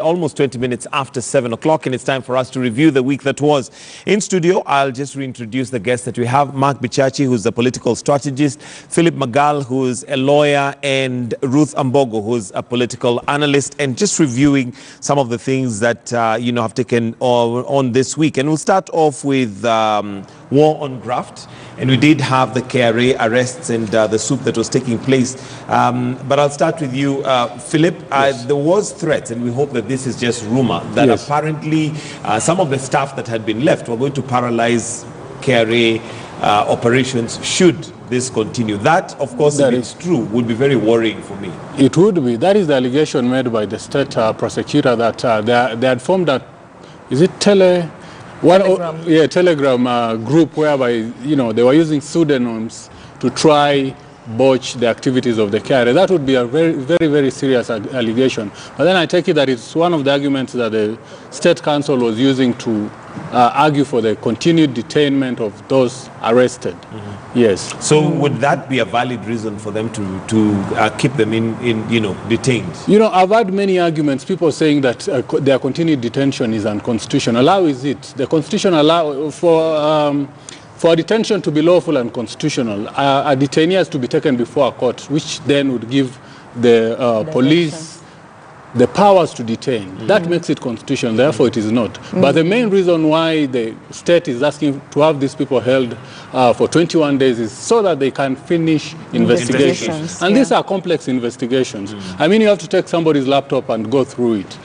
almost 20 minutes after 7 o'clock, and it's time for us to review the week that was. In studio, I'll just reintroduce the guests that we have. Mark Bichachi, who's a political strategist, Philip Magal, who's a lawyer, and Ruth Ambogo, who's a political analyst, and just reviewing some of the things that, have taken on this week. And we'll start off with war on graft. And we did have the KRA arrests and the soup that was taking place. But I'll start with you, Philip. Yes. There was threats, and we hope that this is just rumor, that apparently some of the staff that had been left were going to paralyze KRA operations should this continue. That, of course, if it's true, would be very worrying for me. It would be. That is the allegation made by the state prosecutor that they had formed a, is it Telegram group whereby, they were using pseudonyms to try botch the activities of the KRA. That would be a very, very, very serious allegation. But then I take it that it's one of the arguments that the State Council was using to argue for the continued detainment of those arrested. Mm-hmm. Yes. So would that be a valid reason for them to keep them in detained? I've had many arguments, people saying that their continued detention is unconstitutional. How is it? The Constitution allows for detention to be lawful and constitutional, a detainee has to be taken before a court, which then would give the police the powers to detain. Mm-hmm. That makes it constitutional, therefore it is not. Mm-hmm. But the main reason why the state is asking to have these people held for 21 days is so that they can finish investigations. And these are complex investigations. Mm-hmm. I mean, you have to take somebody's laptop and go through it.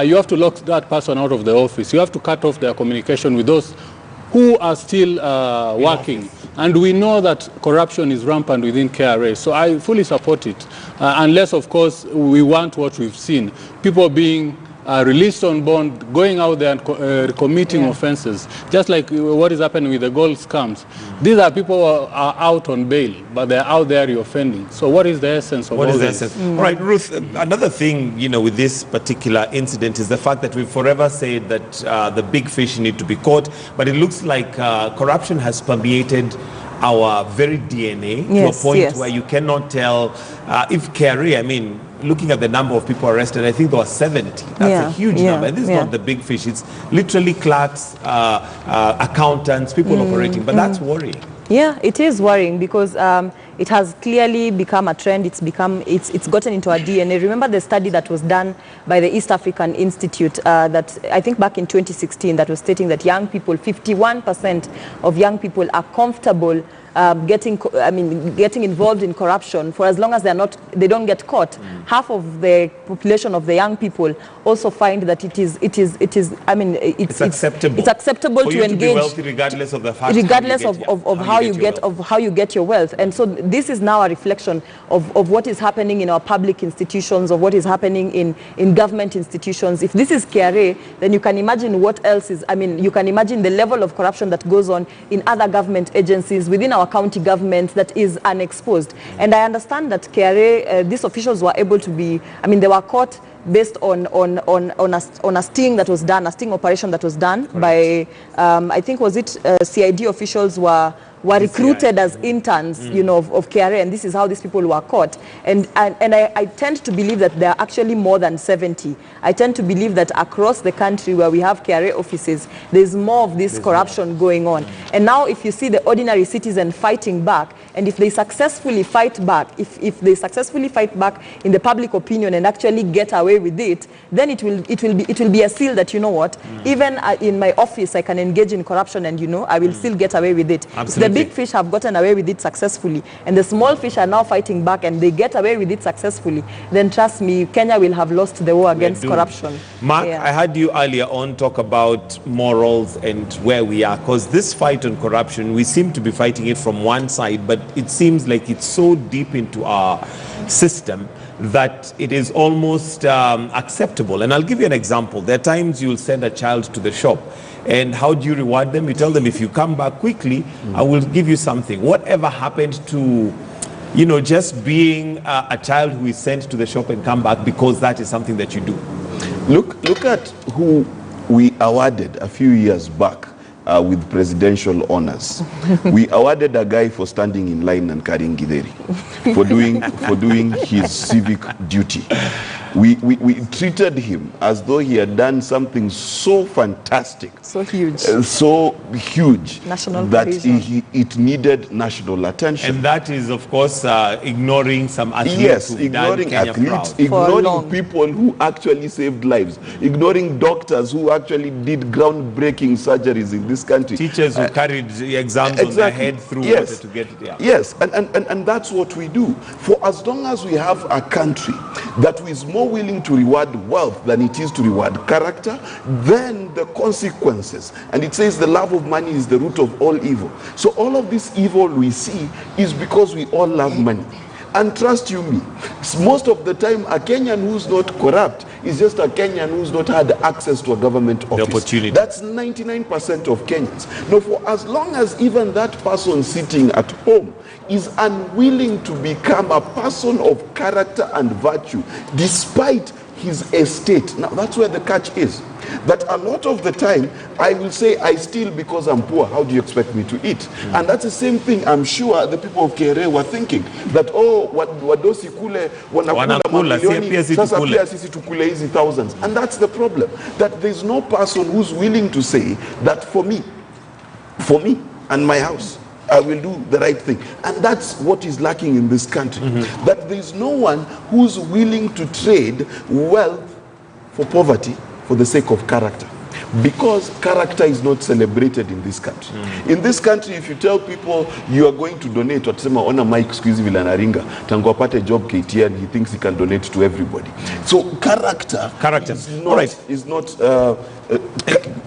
You have to lock that person out of the office. You have to cut off their communication with those who are still working. And we know that corruption is rampant within KRA, so I fully support it. Unless, of course, we want what we've seen. People being released on bond, going out there and committing offenses, just like what is happening with the gold scams. These are people who are out on bail, but they're out there reoffending. So what is the essence of all this? All right, Ruth, another thing, with this particular incident is the fact that we've forever said that the big fish need to be caught, but it looks like corruption has permeated our very DNA to a point where you cannot tell if KRA, looking at the number of people arrested, I think there were 70. That's a huge number. And this is not the big fish. It's literally clerks, accountants, people operating. But that's worrying. Yeah, it is worrying because it has clearly become a trend. It's gotten into our DNA. Remember the study that was done by the East African Institute that I think back in 2016 that was stating that young people, 51% of young people are comfortable getting involved in corruption for as long as they don't get caught. Half of the population of the young people also find that it's acceptable. It's acceptable to engage, to be wealthy regardless of the fact, how you get your wealth. And so this is now a reflection of what is happening in our public institutions, of what is happening in government institutions. If this is KRA, then you can imagine what else is. You can imagine the level of corruption that goes on in other government agencies within our county government that is unexposed. And I understand that KRA, these officials were able to be, they were caught based on a sting that was done, a sting operation that was done by, I think was it CID officials were recruited as interns, of KRA, and this is how these people were caught. And I tend to believe that there are actually more than 70. I tend to believe that across the country where we have KRA offices, there's more of this corruption going on. And now if you see the ordinary citizen fighting back, and if they successfully fight back, if they successfully fight back in the public opinion and actually get away with it, then it will be a seal that, even in my office I can engage in corruption and I will still get away with it. Absolutely. The big fish have gotten away with it successfully, and the small fish are now fighting back, and they get away with it successfully, then trust me, Kenya will have lost the war against corruption. Mark, I heard you earlier on talk about morals and where we are, because this fight on corruption, we seem to be fighting it from one side, but it seems like it's so deep into our system that it is almost acceptable. And I'll give you an example. There are times you'll send a child to the shop, and how do you reward them? You tell them, if you come back quickly, I will give you something. Whatever happened to, just being a child who is sent to the shop and come back because that is something that you do? Look at who we awarded a few years back with presidential honors. We awarded a guy for standing in line and carrying githeri, for doing his civic duty. we treated him as though he had done something so fantastic, so huge, national that it needed national attention. And that is, of course, ignoring some athletes. Yes, who've ignoring done Kenya athletes, proud. ignoring people who actually saved lives, ignoring doctors who actually did groundbreaking surgeries in this country. Teachers who carried exams on their head through order to get it. Yeah. Yes, and that's what we do. For as long as we have a country that is more willing to reward wealth than it is to reward character, then the consequences, and it says the love of money is the root of all evil. So all of this evil we see is because we all love money. And trust you me, most of the time a Kenyan who's not corrupt is just a Kenyan who's not had access to a government office. The opportunity. That's 99% of Kenyans. Now, for as long as even that person sitting at home is unwilling to become a person of character and virtue, despite his estate. Now, that's where the catch is. That a lot of the time, I will say, I steal because I'm poor. How do you expect me to eat? And that's the same thing, I'm sure the people of KRA were thinking. That, wadosi kule, wanakula mamilioni, sasa pia sisi tukule hizi thousands. And that's the problem. That there's no person who's willing to say that for me, and my house, I will do the right thing. And that's what is lacking in this country. That there's no one who's willing to trade wealth for poverty for the sake of character. Because character is not celebrated in this country. In this country, if you tell people you are going to donate, watasema ona Mike squeeze vile anaringa, tangu apate job KTN, he thinks he can donate to everybody. So character is not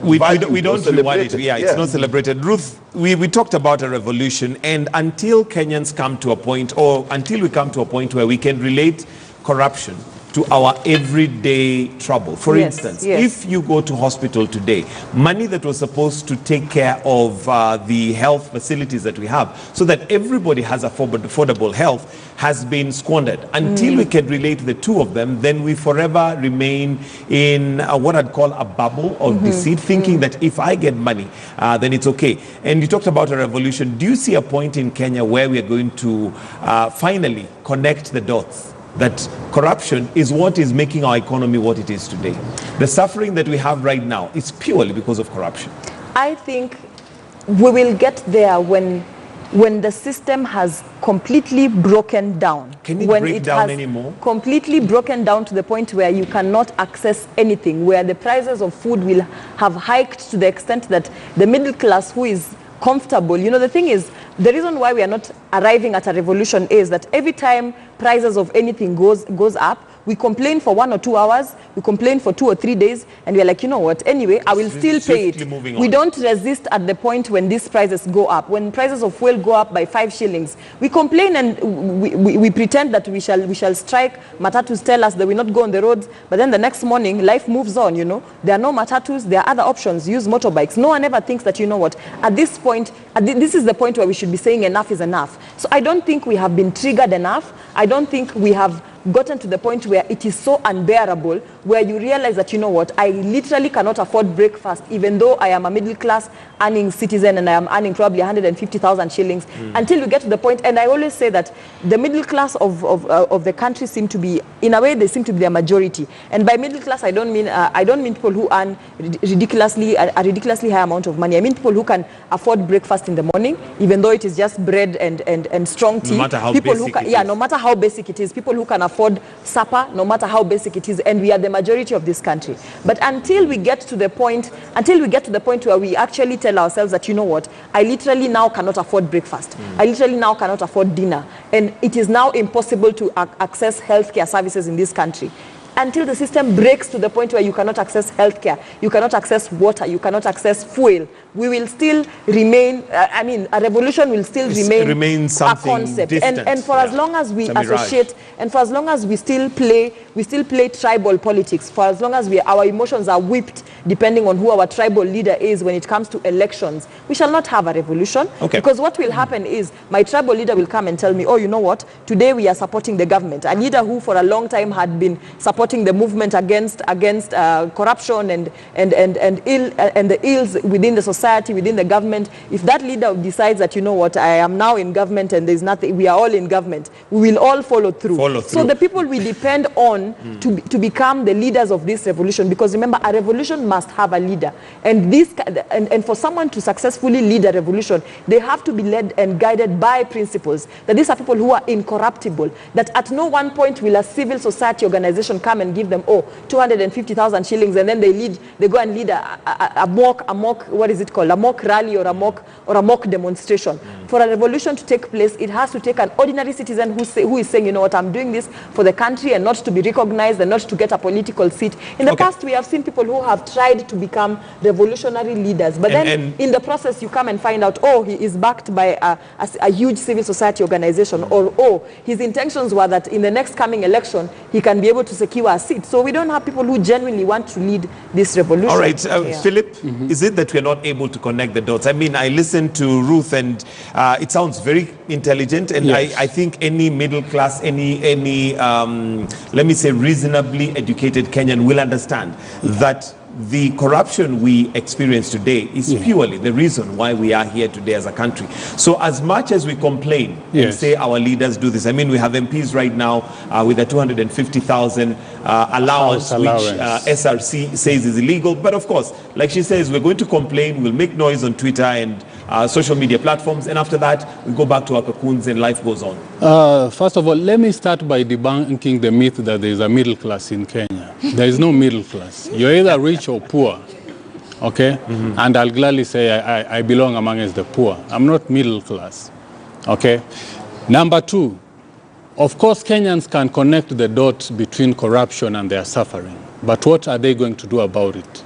we don't reward it. Yeah, it's not celebrated. Ruth, we talked about a revolution, and until Kenyans come to a point, or until we come to a point where we can relate corruption to our everyday trouble. For instance, if you go to hospital today, money that was supposed to take care of the health facilities that we have, so that everybody has affordable health, has been squandered. Until we can relate the two of them, then we forever remain in what I'd call a bubble of deceit, thinking that if I get money, then it's okay. And you talked about a revolution. Do you see a point in Kenya where we are going to finally connect the dots? That corruption is what is making our economy what it is today. The suffering that we have right now is purely because of corruption. I think we will get there when the system has completely broken down. Can it break down anymore? Completely broken down to the point where you cannot access anything, where the prices of food will have hiked to the extent that the middle class who is comfortable. You know, the thing is, the reason why we are not arriving at a revolution is that every time prices of anything goes up, we complain for 1 or 2 hours, we complain for 2 or 3 days, and we're like, you know what, anyway, I will still pay it. We don't resist at the point when these prices go up. When prices of fuel go up by 5 shillings, we complain and we pretend that we shall strike. Matatus tell us that we not go on the roads, but then the next morning, life moves on, you know. There are no matatus, there are other options, use motorbikes. No one ever thinks that, you know what, at this point, this is the point where we should be saying enough is enough. So I don't think we have been triggered enough. I don't think we have gotten to the point where it is so unbearable, where you realize that, you know what, I literally cannot afford breakfast, even though I am a middle class earning citizen and I am earning probably 150,000 shillings, until we get to the point. And I always say that the middle class of the country seem to be, in a way, they seem to be the majority. And by middle class, I don't mean people who earn a ridiculously high amount of money. I mean people who can afford breakfast in the morning, even though it is just bread and strong tea. No matter how people basic who can, it is. no matter how basic it is. People who can afford supper, no matter how basic it is, and we are the majority of this country. But until we get to the point where we actually tell ourselves that, you know what, I literally now cannot afford breakfast, I literally now cannot afford dinner, and it is now impossible to access healthcare services in this country. Until the system breaks to the point where you cannot access healthcare, you cannot access water, you cannot access fuel, we will still remain, a revolution will still remain a concept. Distant. And for as long as we associate, and for as long as we still play tribal politics, for as long as our emotions are whipped depending on who our tribal leader is when it comes to elections, we shall not have a revolution. Okay. Because what will happen is my tribal leader will come and tell me, oh, you know what, today we are supporting the government. A leader who for a long time had been supporting supporting the movement against corruption and the ills within the society, within the government, if that leader decides that, you know what, I am now in government and there's nothing, we are all in government, we will all follow through. So the people we depend on to become the leaders of this revolution, because remember, a revolution must have a leader, and for someone to successfully lead a revolution, they have to be led and guided by principles, that these are people who are incorruptible, that at no one point will a civil society organization come and give them 250,000 shillings, and then they go and lead a mock what is it called, a mock rally or a mock demonstration. For a revolution to take place, it has to take an ordinary citizen who is saying, you know what, I'm doing this for the country and not to be recognized and not to get a political seat. In the past, we have seen people who have tried to become revolutionary leaders, but then in the process, you come and find out, he is backed by a huge civil society organization, or his intentions were that in the next coming election, he can be able to secure a seat. So we don't have people who genuinely want to lead this revolution. All right, Philip, is it that we're not able to connect the dots? I mean, I listened to Ruth, and it sounds very intelligent, and yes. I think any middle class, any let me say reasonably educated Kenyan will understand that the corruption we experience today is purely the reason why we are here today as a country. So as much as we complain and say our leaders do this, I mean, we have MPs right now with a 250,000 allowance, which SRC says is illegal. But of course, like she says, we're going to complain, we'll make noise on Twitter and social media platforms, and after that, we go back to our cocoons and life goes on. First of all, let me start by debunking the myth that there is a middle class in Kenya. There is no middle class. You're either rich or poor, okay? And I'll gladly say I belong amongst the poor. I'm not middle class, okay? Number two, of course, Kenyans can connect the dots between corruption and their suffering, but what are they going to do about it?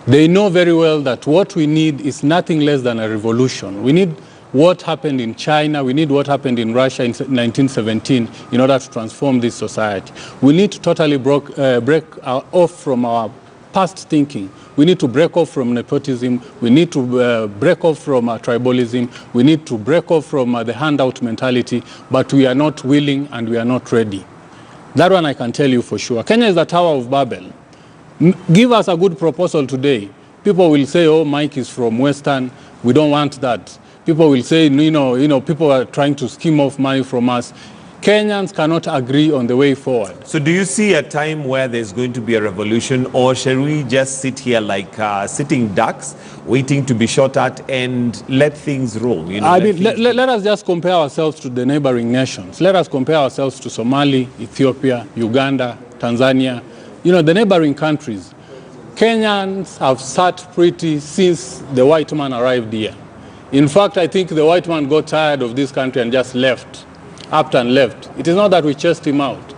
They know very well that what we need is nothing less than a revolution. We need what happened in China, we need what happened in Russia in 1917 in order to transform this society. We need to totally break off from our past thinking. We need to break off from nepotism. We need to break off from tribalism. We need to break off from the handout mentality, but we are not willing and we are not ready. That one I can tell you for sure. Kenya is the Tower of Babel. Give us a good proposal today. People will say, oh, Mike is from Western. We don't want that. People will say, you know, people are trying to skim off money from us. Kenyans cannot agree on the way forward. So do you see a time where there's going to be a revolution, or shall we just sit here like sitting ducks, waiting to be shot at and let things roll? You know, I mean, let us just compare ourselves to the neighboring nations. Let us compare ourselves to Somalia, Ethiopia, Uganda, Tanzania. You know, the neighboring countries. Kenyans have sat pretty since the white man arrived here. In fact, I think the white man got tired of this country and just left, up and left. It is not that we chased him out.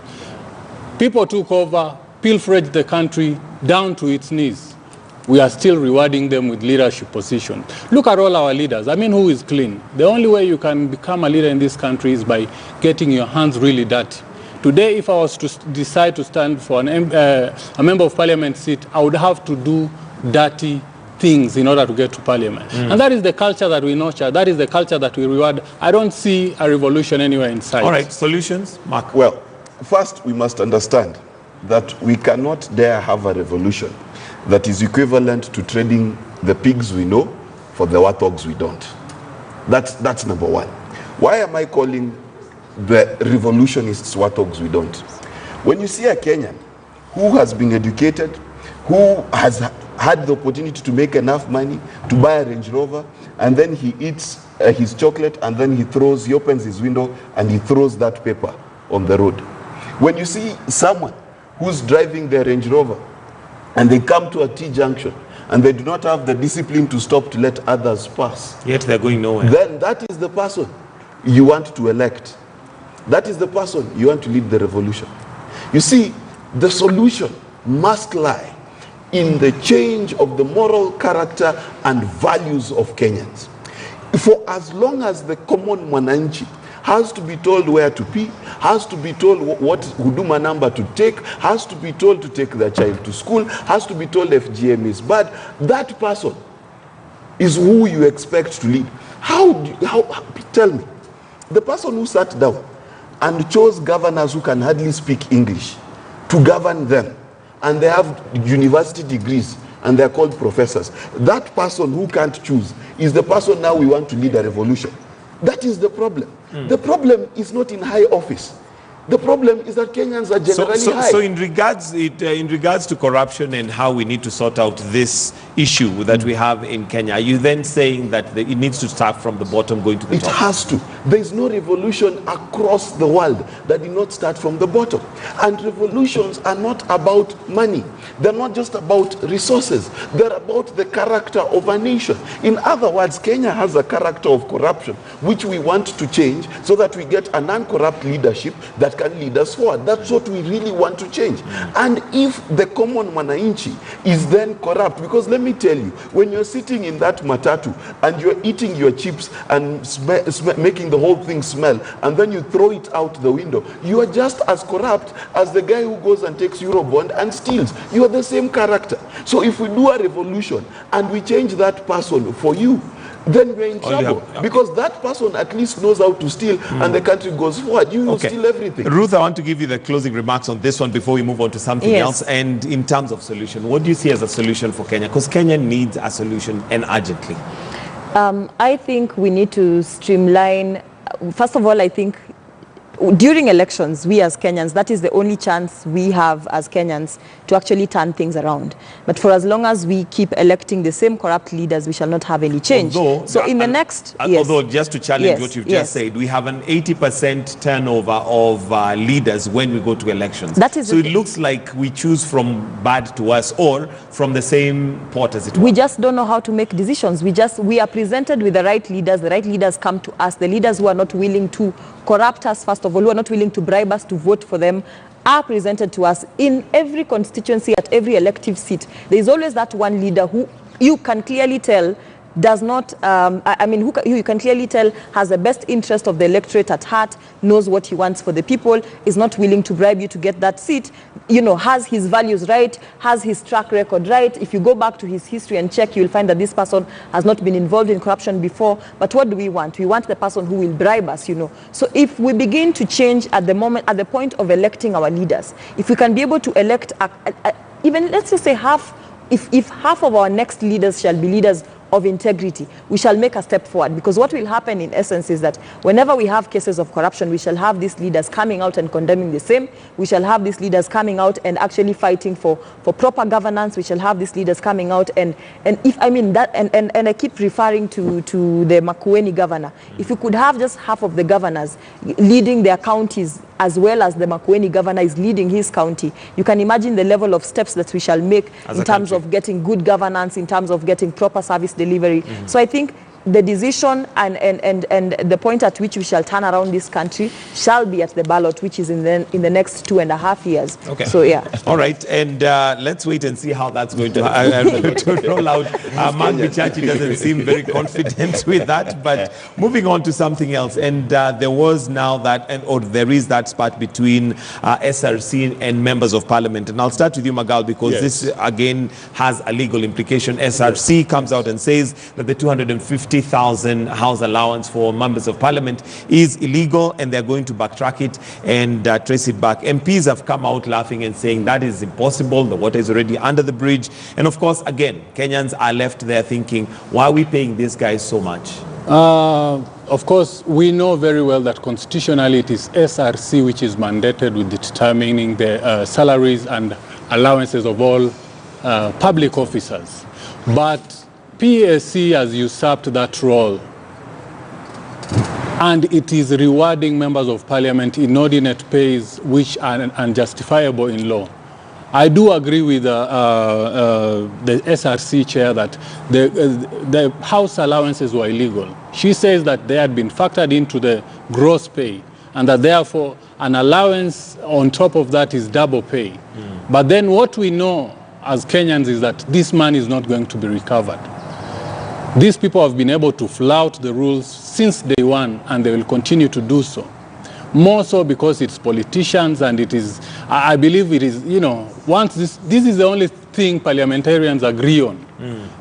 People took over, pilfered the country down to its knees. We are still rewarding them with leadership positions. Look at all our leaders. I mean, who is clean? The only way you can become a leader in this country is by getting your hands really dirty. Today, if I was to decide to stand for a member of parliament seat, I would have to do dirty things in order to get to parliament. And that is the culture that we nurture. That is the culture that we reward. I don't see a revolution anywhere in sight. All right, solutions, Mark? Well, first we must understand that we cannot dare have a revolution that is equivalent to trading the pigs we know for the warthogs we don't. That's number one. Why am I calling the revolutionists warthogs we don't? When you see a Kenyan who has been educated, who has had the opportunity to make enough money to buy a Range Rover, and then he eats his chocolate, and then he opens his window and he throws that paper on the road. When you see someone who's driving their Range Rover and they come to a T-junction and they do not have the discipline to stop to let others pass, yet they're going nowhere, then that is the person you want to elect. That is the person you want to lead the revolution. You see, the solution must lie in the change of the moral character and values of Kenyans. For as long as the common mwananchi has to be told where to pee, has to be told what Huduma Namba to take, has to be told to take their child to school, has to be told FGM is bad, that person is who you expect to lead. Tell me, the person who sat down and chose governors who can hardly speak English to govern them, and they have university degrees, and they're called professors. That person who can't choose is the person now we want to lead a revolution. That is the problem. The problem is not in high office. The problem is that Kenyans are generally high. So in regards to corruption and how we need to sort out this issue that we have in Kenya, are you then saying that it needs to start from the bottom going to the top? It has to. There is no revolution across the world that did not start from the bottom. And revolutions are not about money. They're not just about resources. They're about the character of a nation. In other words, Kenya has a character of corruption, which we want to change so that we get a non-corrupt leadership that can lead us forward. That's what we really want to change. And if the common mwananchi is then corrupt, because let me tell you, when you're sitting in that matatu and you're eating your chips and making the whole thing smell, and then you throw it out the window, you are just as corrupt as the guy who goes and takes Eurobond and steals. You are the same character. So if we do a revolution and we change that person for you, then we're in trouble. Because that person at least knows how to steal, and the country goes forward. You will steal everything. Ruth, I want to give you the closing remarks on this one before we move on to something else. And in terms of solution, what do you see as a solution for Kenya? Because Kenya needs a solution, and urgently. I think we need to streamline. First of all, I think during elections, we as Kenyans, that is the only chance we have as Kenyans to actually turn things around. But for as long as we keep electing the same corrupt leaders, we shall not have any change. Although, in the next... Although, just to challenge what you've just said, we have an 80% turnover of leaders when we go to elections. That is so it looks like we choose from bad to worse, or from the same pot as it were. We just don't know how to make decisions. We are presented with the right leaders come to us, the leaders who are not willing to corrupt us, first of all, who are not willing to bribe us to vote for them, are presented to us in every constituency, at every elective seat. There is always that one leader who you can clearly tell does not, who you can clearly tell has the best interest of the electorate at heart, knows what he wants for the people, is not willing to bribe you to get that seat, has his values right, has his track record right. If you go back to his history and check, you'll find that this person has not been involved in corruption before. But what do we want? We want the person who will bribe us, So if we begin to change at the point of electing our leaders, if we can be able to elect, even let's just say half, if half of our next leaders shall be leaders of integrity, we shall make a step forward. Because what will happen in essence is that whenever we have cases of corruption, we shall have these leaders coming out and condemning the same. We shall have these leaders coming out and actually fighting for proper governance. We shall have these leaders coming out and I keep referring to the Makueni governor. If you could have just half of the governors leading their counties as well as the Makueni governor is leading his county, you can imagine the level of steps that we shall make in terms of getting good governance, in terms of getting proper service delivery. So I think the decision and the point at which we shall turn around this country shall be at the ballot, which is in the next 2.5 years. Okay. So yeah. All right, and let's wait and see how that's going to roll out. Mark Bichachi doesn't seem very confident with that. But moving on to something else, and there was now there is that spat between SRC and members of Parliament. And I'll start with you, Magal, because this again has a legal implication. SRC comes out and says that the 250,000 house allowance for members of Parliament is illegal, and they're going to backtrack it and trace it back. MPs have come out laughing and saying that is impossible. The water is already under the bridge. And of course, again, Kenyans are left there thinking, why are we paying these guys so much? Of course, we know very well that constitutionally it is SRC which is mandated with determining the salaries and allowances of all public officers. But PSC has usurped that role, and it is rewarding members of Parliament inordinate pays which are unjustifiable in law. I do agree with the SRC chair that the house allowances were illegal. She says that they had been factored into the gross pay, and that therefore an allowance on top of that is double pay. But then what we know as Kenyans is that this money is not going to be recovered. These people have been able to flout the rules since day one, and they will continue to do so. More so because it's politicians, and it is, I believe it is, once this is the only thing parliamentarians agree on.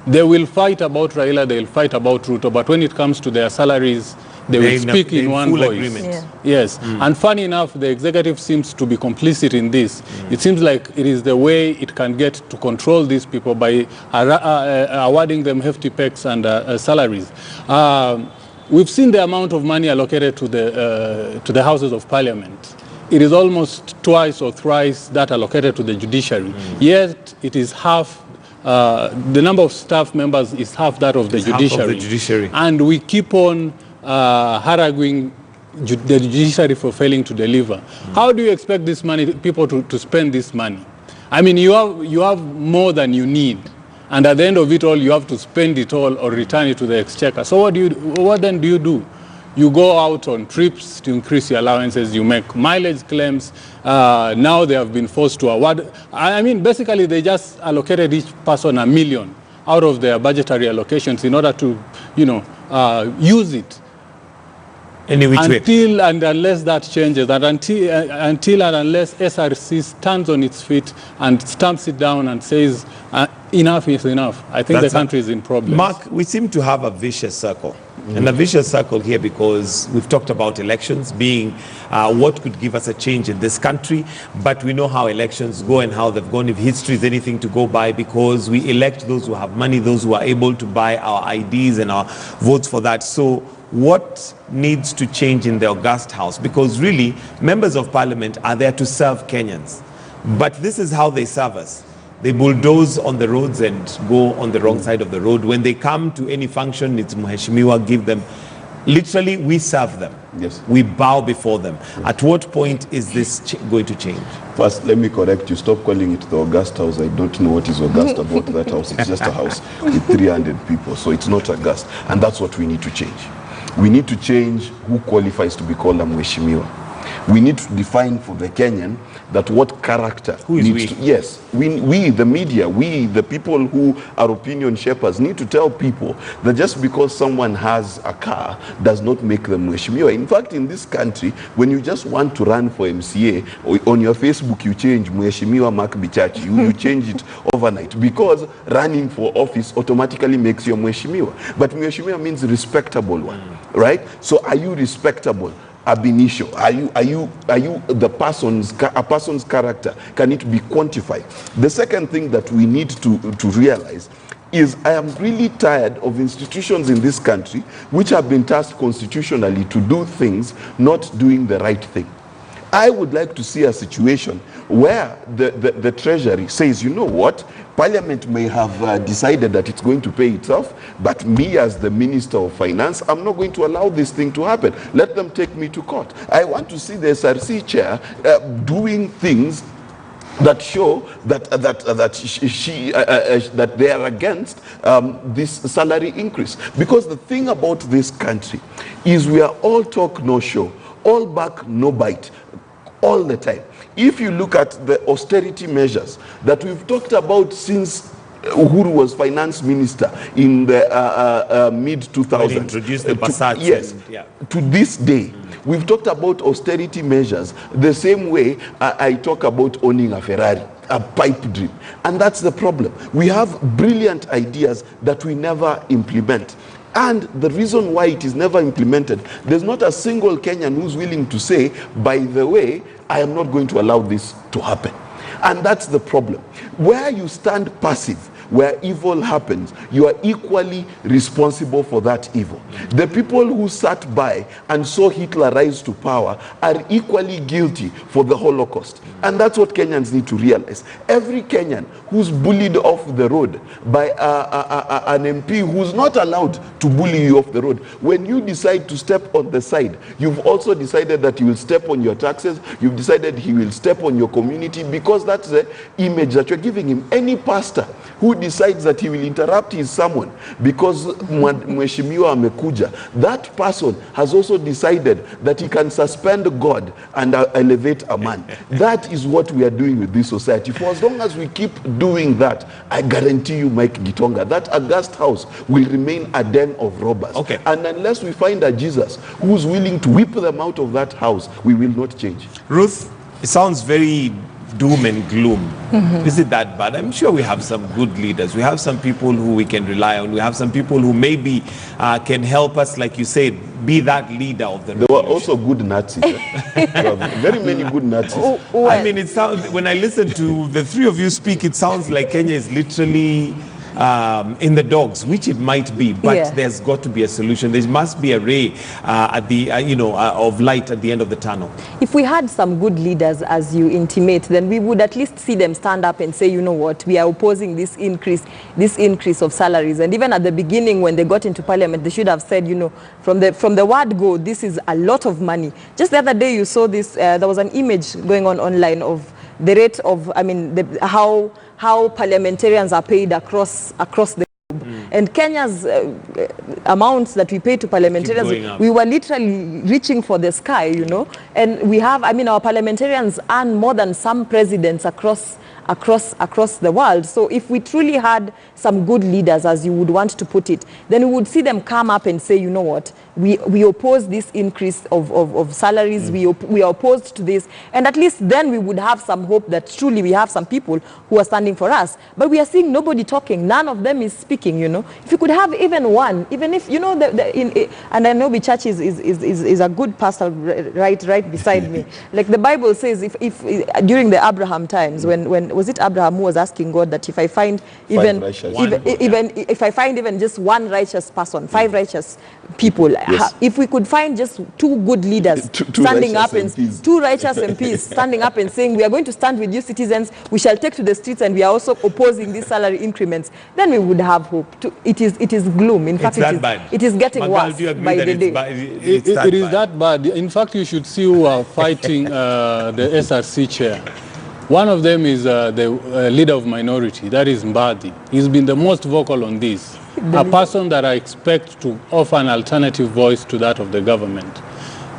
They will fight about Raila, they will fight about Ruto, but when it comes to their salaries, they will speak in one voice. Agreement. Yeah. Yes, and funny enough, the executive seems to be complicit in this. It seems like it is the way it can get to control these people by awarding them hefty pecks and salaries. We've seen the amount of money allocated to the Houses of Parliament. It is almost twice or thrice that allocated to the judiciary. Yet it is half. The number of staff members is half that of the judiciary. And we keep on haranguing the judiciary for failing to deliver. How do you expect this money, people to spend this money? I mean, you have more than you need, and at the end of it all, you have to spend it all or return it to the exchequer. So what then do you do? You go out on trips to increase your allowances, you make mileage claims. Now they have been forced to award. I mean, basically, they just allocated each person $1 million out of their budgetary allocations in order to, use it. Until and unless that changes, and until and unless SRC stands on its feet and stamps it down and says, enough is enough, I think the country is in problems. Mark, we seem to have a vicious circle. And a vicious circle here because we've talked about elections being what could give us a change in this country, but we know how elections go and how they've gone, if history is anything to go by, because we elect those who have money, those who are able to buy our IDs and our votes for that. So what needs to change in the August House? Because really, members of parliament are there to serve Kenyans. But this is how they serve us. They bulldoze on the roads and go on the wrong side of the road. When they come to any function, it's Mheshimiwa, give them. Literally, we serve them. Yes. We bow before them. At what point is this going to change? First, let me correct you. Stop calling it the August House. I don't know what is August about that house. It's just a house with 300 people. So it's not August. And that's what we need to change. We need to change who qualifies to be called a Mheshimiwa. We need to define for the Kenyan that what character who is needs we? to, yes, we the media, we the people who are opinion shapers need to tell people that just because someone has a car does not make them Mheshimiwa. In fact, in this country, when you just want to run for MCA, or on your Facebook you change Mheshimiwa Mark Bichachi, you change it overnight, because running for office automatically makes you a Mheshimiwa. But Mheshimiwa means respectable one, right? So are you respectable? Ab initio, are you the person's character? Can it be quantified? The second thing that we need to realize is I am really tired of institutions in this country which have been tasked constitutionally to do things not doing the right thing. I would like to see a situation where the Treasury says, you know what, Parliament may have decided that it's going to pay itself, but me as the Minister of Finance, I'm not going to allow this thing to happen. Let them take me to court. I want to see the SRC chair doing things that show that they are against this salary increase. Because the thing about this country is we are all talk, no show, all back, no bite, all the time. If you look at the austerity measures that we've talked about since Uhuru was finance minister in the mid-2000s, introduced the Passats, yes, to this day, we've talked about austerity measures the same way I talk about owning a Ferrari, a pipe dream. And that's the problem. We have brilliant ideas that we never implement. And the reason why it is never implemented, there's not a single Kenyan who's willing to say, by the way, I am not going to allow this to happen. And that's the problem. Where you stand passive, where evil happens, you are equally responsible for that evil. The people who sat by and saw Hitler rise to power are equally guilty for the Holocaust. And that's what Kenyans need to realize. Every Kenyan who's bullied off the road by an MP who's not allowed to bully you off the road, when you decide to step on the side, you've also decided that you will step on your taxes, you've decided he will step on your community, because that's the image that you're giving him. Any pastor who decides that he will interrupt his sermon because Mheshimiwa amekuja, that person has also decided that he can suspend God and elevate a man. That is what we are doing with this society. For as long as we keep doing that, I guarantee you, Mike Gitonga, that August House will remain a den of robbers. Okay. And unless we find a Jesus who's willing to whip them out of that house, we will not change. Ruth, it sounds very doom and gloom. Is it that bad? I'm sure we have some good leaders. We have some people who we can rely on. We have some people who maybe can help us, like you said, be that leader of the revolution. There were also good Nazis. There were very many good Nazis. I mean, it sounds, when I listen to the three of you speak, it sounds like Kenya is literally in the dogs, which it might be, but there's got to be a solution. There must be a ray at the of light at the end of the tunnel. If we had some good leaders, as you intimate, then we would at least see them stand up and say, you know what, we are opposing this increase of salaries. And even at the beginning, when they got into parliament, they should have said, you know, from the word go, this is a lot of money. Just the other day, you saw this. There was an image going on online of the rate of, I mean, how parliamentarians are paid across the globe. And Kenya's amounts that we pay to parliamentarians, we were literally reaching for the sky, you know. And we have, I mean, our parliamentarians earn more than some presidents across the world. So if we truly had some good leaders, as you would want to put it, then we would see them come up and say, you know what, we oppose this increase of salaries, we are opposed to this, and at least then we would have some hope that truly we have some people who are standing for us. But we are seeing nobody talking, none of them is speaking, you know. If you could have even one, even if, you know, and I know Bichachi is a good pastor right beside me. Like the Bible says, if during the Abraham times, when was it Abraham who was asking God that if I find even just one righteous person, 5 righteous people, if we could find just 2 good leaders standing up and 2 righteous MPs standing up and saying, we are going to stand with you citizens, we shall take to the streets, and we are also opposing these salary increments, then we would have hope. It is gloom. In fact, it is getting worse by the day. It is that bad. In fact, you should see who are fighting the SRC chair. One of them is the leader of minority, that is Mbadi. He's been the most vocal on this. A person that I expect to offer an alternative voice to that of the government.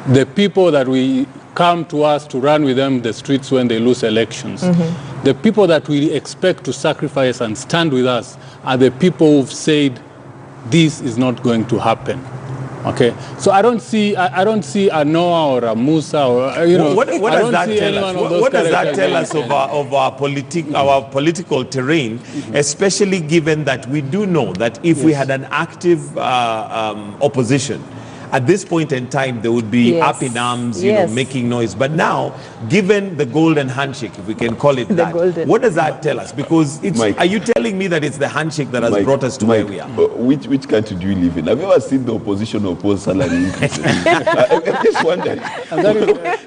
The people that we come to us to run with them the streets when they lose elections. The people that we expect to sacrifice and stand with us are the people who've said this is not going to happen. Okay, so I don't see a Noah or a Musa or what does that tell us? What does that tell us of our political terrain, especially given that we do know that if we had an active opposition, at this point in time, they would be up in arms, you know, making noise. But now, given the golden handshake, if we can call it that, what does that tell us? Because are you telling me that it's the handshake that has brought us to where we are? Which country do you live in? Have you ever seen the opposition oppose salary increases? I'm just wondering.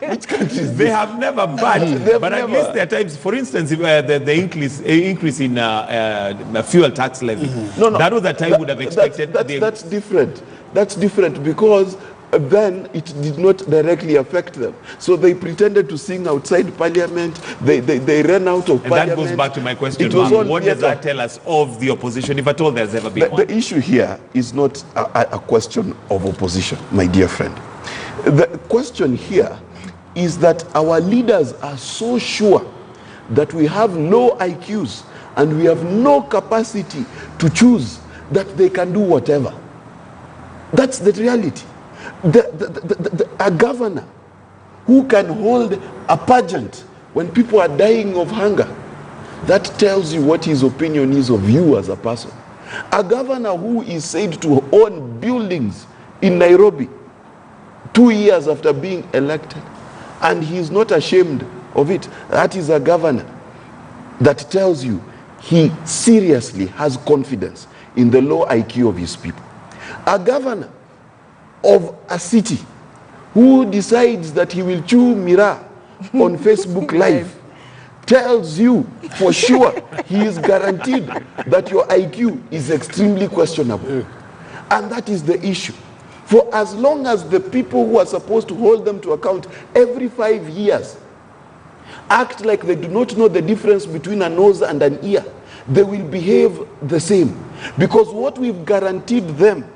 Which countries? They have never, but at least there are times, for instance, if, the increase in fuel tax levy, that was a time would have expected. That's different. That's different because then it did not directly affect them. So they pretended to sing outside parliament. They ran out of parliament. And that goes back to my question, what does that tell us of the opposition, if at all there's ever been one? The issue here is not a question of opposition, my dear friend. The question here is that our leaders are so sure that we have low IQs and we have no capacity to choose that they can do whatever. That's the reality. A governor who can hold a pageant when people are dying of hunger, that tells you what his opinion is of you as a person. A governor who is said to own buildings in Nairobi 2 years after being elected, and he is not ashamed of it, that is a governor that tells you he seriously has confidence in the low IQ of his people. A governor of a city who decides that he will chew Mira on Facebook Live tells you for sure he is guaranteed that your IQ is extremely questionable. And that is the issue. For as long as the people who are supposed to hold them to account every 5 years act like they do not know the difference between a nose and an ear, they will behave the same. Because what we've guaranteed them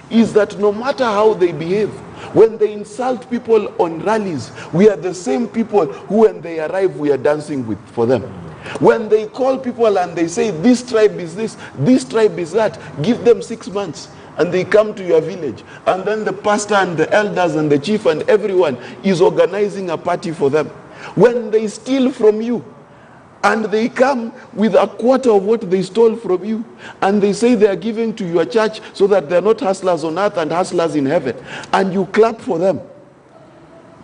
is that no matter how they behave, when they insult people on rallies, we are the same people who when they arrive we are dancing with for them. When they call people and they say this tribe is this tribe is that, give them 6 months and they come to your village, and then the pastor and the elders and the chief and everyone is organizing a party for them. When they steal from you And they come with a quarter of what they stole from you. And they say they are giving to your church so that they're not hustlers on earth and hustlers in heaven. And you clap for them.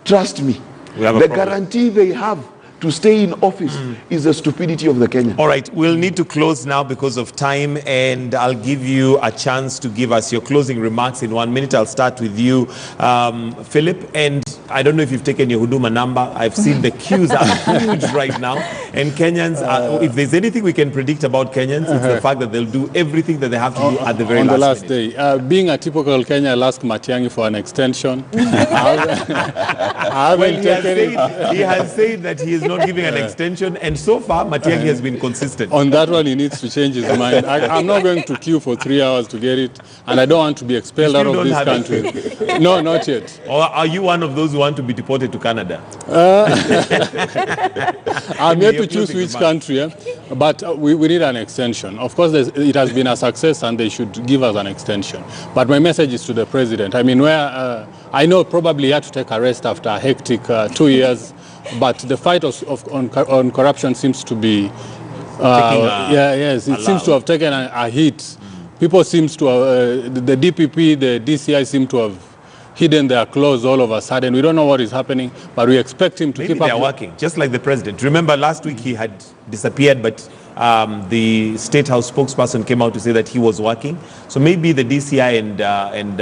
Trust me. The guarantee they have to stay in office is the stupidity of the Kenyans. All right, we'll need to close now because of time, and I'll give you a chance to give us your closing remarks in 1 minute. I'll start with you, Philip, and I don't know if you've taken your Huduma number. I've seen the queues are huge right now, and Kenyans, if there's anything we can predict about Kenyans, it's the fact that they'll do everything that they have to do at the very last day. Being a typical Kenyan, I'll ask Matiang'i for an extension. He has said that he is not giving an extension, and so far Matiang'i has been consistent. On that one, he needs to change his mind. I'm not going to queue for 3 hours to get it, and I don't want to be expelled out of this country. No, not yet. Or are you one of those who want to be deported to Canada? I'm yet to choose which country, but we need an extension. Of course, it has been a success, and they should give us an extension. But my message is to the president. I mean, I know probably he had to take a rest after a hectic 2 years, but the fight on corruption seems to be, it seems to have taken a hit. People seems to have, the DPP, the DCI seem to have hidden their claws all of a sudden. We don't know what is happening, but we expect him to Maybe keep up. They're working, just like the president. Remember last week he had disappeared, but the State House spokesperson came out to say that he was working. So maybe the DCI and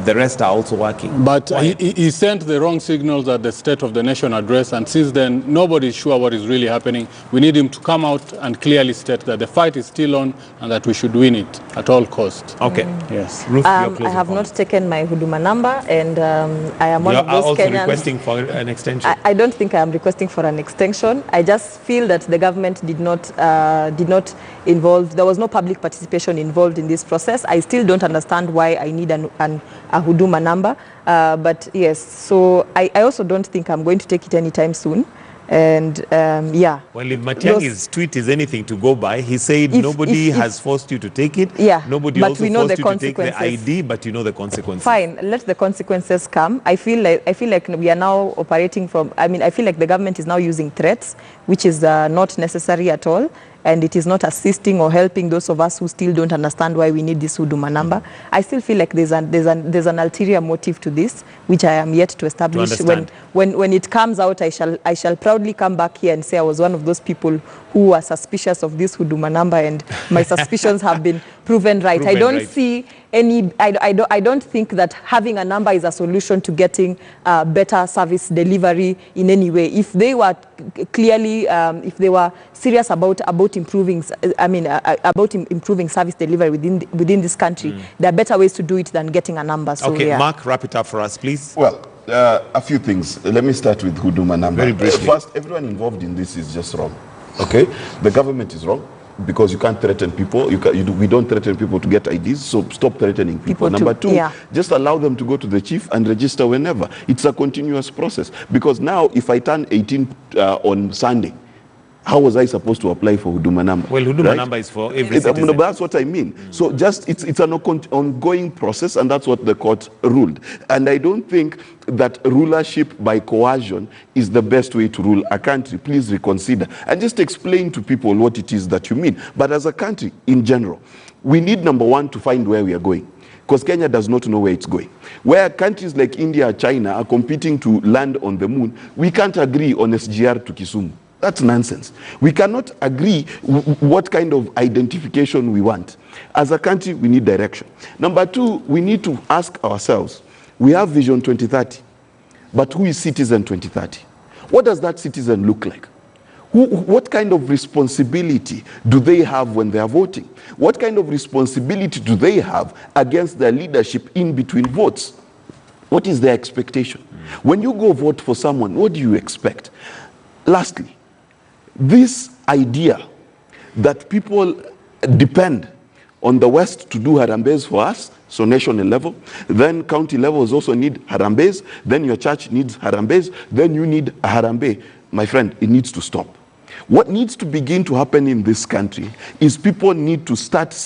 the rest are also working. But he sent the wrong signals at the State of the Nation address, and since then, nobody is sure what is really happening. We need him to come out and clearly state that the fight is still on and that we should win it at all costs. Okay. Yes. Ruth, I have not taken my Huduma number, and I am one of those also Kenyans. Requesting for an extension. I don't think I am requesting for an extension. I just feel that the government did not involve. There was no public participation involved in this process. I still don't understand why I need a Huduma number. But yes, so I also don't think I'm going to take it anytime soon. And yeah. Well, if Matiang'i's tweet is anything to go by, he said nobody has forced you to take it. Yeah. Nobody also forced you to take the ID, but you know the consequences. Fine, let the consequences come. I feel like we are now operating from. I mean, I feel like the government is now using threats, which is not necessary at all. And it is not assisting or helping those of us who still don't understand why we need this Huduma number. I still feel like there's an ulterior motive to this, which I am yet to establish. When it comes out, I shall proudly come back here and say I was one of those people who were suspicious of this Huduma number, and my suspicions have been proven right. I don't see any. I don't think that having a number is a solution to getting better service delivery in any way. If they were clearly, if they were serious about improving, about improving service delivery within this country, there are better ways to do it than getting a number. So, okay, yeah. Mark, wrap it up for us, please. Well, a few things. Let me start with Huduma number. Very briefly. First, everyone involved in this is just wrong. Okay, the government is wrong because you can't threaten people. We don't threaten people to get IDs, so stop threatening people. Number two, just allow them to go to the chief and register whenever. It's a continuous process, because now if I turn 18 on Sunday, how was I supposed to apply for Huduma number? Well, Huduma number is for every citizen. That's what I mean. So just it's an ongoing process, and that's what the court ruled. And I don't think that rulership by coercion is the best way to rule a country. Please reconsider and just explain to people what it is that you mean. But as a country in general, we need, number one, to find where we are going, because Kenya does not know where it's going. Where countries like India or China are competing to land on the moon, we can't agree on SGR to Kisumu. That's nonsense. We cannot agree what kind of identification we want. As a country, we need direction. Number two, we need to ask ourselves, we have Vision 2030, but who is Citizen 2030? What does that citizen look like? What kind of responsibility do they have when they are voting? What kind of responsibility do they have against their leadership in between votes? What is their expectation? When you go vote for someone, what do you expect? Lastly, this idea that people depend on the West to do harambes for us, so national level, then county levels also need harambes, then your church needs harambes, then you need a harambe. My friend, it needs to stop. What needs to begin to happen in this country is people need to start